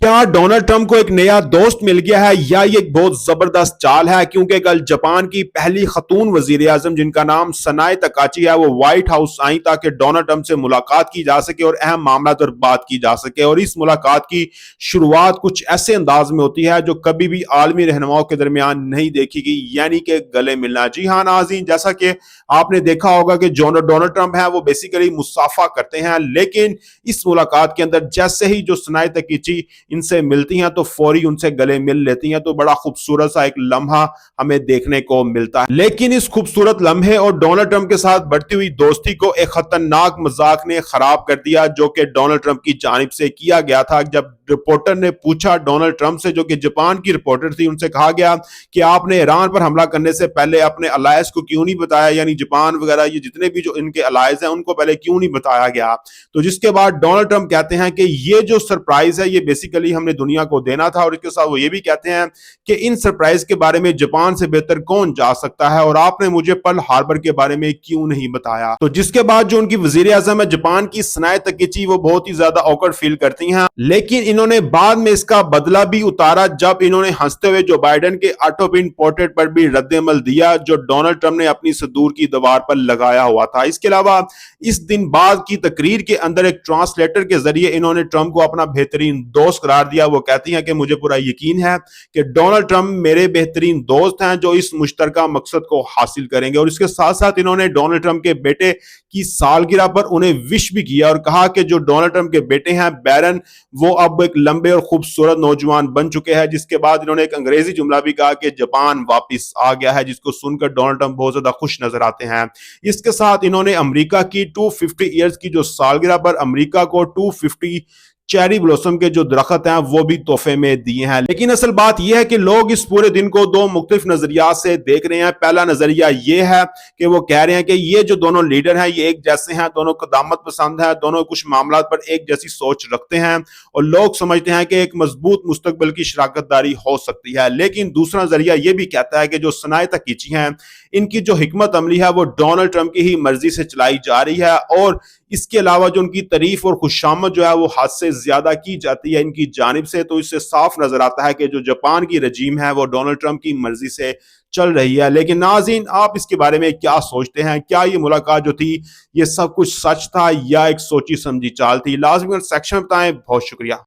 क्या Donald Trump को एक नया दोस्त मिल गया है या ये एक बहुत जबरदस्त चाल है? क्योंकि कल जापान की पहली खतून वजीर आजम जिनका नाम सनाए तकाची है वो व्हाइट हाउस आई ताकि डोनाल्ड ट्रंप से मुलाकात की जा सके और अहम मामला पर बात की जा सके। और इस मुलाकात की शुरुआत कुछ ऐसे अंदाज में होती है जो कभी भी आलमी रहनुमाओं के दरमियान नहीं देखी गई, यानी कि गले मिलना। जी हाँ नाज़रीन, जैसा कि आपने देखा होगा कि जो डोनाल्ड ट्रंप है वो बेसिकली मुसाफा करते हैं, लेकिन इस मुलाकात के अंदर जैसे ही जो सनाए तकीची इनसे मिलती हैं तो फौरी उनसे गले मिल लेती हैं, तो बड़ा खूबसूरत सा एक लम्हा हमें देखने को मिलता है। लेकिन इस खूबसूरत लम्हे और डोनाल्ड ट्रंप के साथ बढ़ती हुई दोस्ती को एक खतरनाक मजाक ने खराब कर दिया, जो कि डोनाल्ड ट्रंप की जानिब से किया गया था। जब रिपोर्टर ने पूछा डोनाल्ड ट्रंप से, जो कि जापान की रिपोर्टर थी, उनसे कहा गया कि आपने ईरान पर हमला करने से पहले अपने अलायंस को क्यों नहीं बताया, यानी जापान वगैरह ये जितने भी जो इनके अलायंस हैं उनको पहले क्यों नहीं बताया गया। तो जिसके बाद डोनाल्ड ट्रंप कहते हैं कि ये जो सरप्राइज है ये बेसिकली हमने दुनिया को देना था, और इसके साथ वो ये भी कहते हैं कि इन सरप्राइज के बारे में जापान से बेहतर कौन जा सकता है और आपने मुझे पर्ल हार्बर के बारे में क्यों नहीं बताया। तो जिसके बाद जो उनकी वजीर आजम है जापान की सनाए तकीची, वो बहुत ही ज्यादा ऑकवर्ड फील करती हैं, लेकिन इन्होंने बाद में इसका बदला भी उतारा जब इन्होंने हंसते हुए जो बाइडेन के ऑटो पिन पोर्ट्रेट पर भी रद्द-ए-अमल दिया जो डोनाल्ड ट्रंप ने अपनी सदूर की दीवार पर लगाया हुआ था। इसके अलावा इस दिन बाद की तकरीर के अंदर एक ट्रांसलेटर के जरिए इन्होंने ट्रंप को अपना बेहतरीन दोस्त करार दिया। वो कहती हैं कि मुझे पूरा यकीन है कि डोनाल्ड ट्रंप मेरे बेहतरीन दोस्त हैं जो इस मुश्तरका मकसद को हासिल करेंगे। और इसके साथ साथ इन्होंने डोनाल्ड ट्रंप के बेटे की सालगिरह पर उन्हें विश भी किया और कहा कि जो डोनाल्ड ट्रंप के बेटे हैं बैरन, वो अब एक लंबे और खूबसूरत नौजवान बन चुके हैं। जिसके बाद इन्होंने एक अंग्रेजी जुमला भी कहा कि जापान वापस आ गया है, जिसको सुनकर डोनाल्ड ट्रंप बहुत ज्यादा खुश नजर आते हैं। इसके साथ इन्होंने अमेरिका की 250 ईयर्स की जो सालगिरह पर अमेरिका को 250 चेरी ब्लॉसम के जो दरख्त हैं वो भी तोहफे में दिए हैं। लेकिन असल बात यह है कि लोग इस पूरे दिन को दो मुख्तलिफ नजरियात से देख रहे हैं। पहला नजरिया ये है कि वो कह रहे हैं कि ये जो दोनों लीडर हैं ये एक जैसे हैं, दोनों कदामत पसंद है, दोनों कुछ मामला पर एक जैसी सोच रखते हैं और लोग समझते हैं कि एक मजबूत मुस्तकबिल की शराकतदारी हो सकती है। लेकिन दूसरा नजरिया ये भी कहता है कि जो सनाए तकीची हैं इनकी जो हिकमत अमली है वो डोनाल्ड ट्रंप की ही मर्जी से चलाई जा रही है, और इसके अलावा जो उनकी तारीफ और खुशामद जो है वो हद से ज्यादा की जाती है इनकी जानिब से। तो इससे साफ नजर आता है कि जो जापान की रजीम है वो डोनाल्ड ट्रंप की मर्जी से चल रही है। लेकिन नाज़रीन, आप इसके बारे में क्या सोचते हैं? क्या ये मुलाकात जो थी ये सब कुछ सच था या एक सोची समझी चाल थी? लाजमी सेक्शन में बताएं। बहुत शुक्रिया।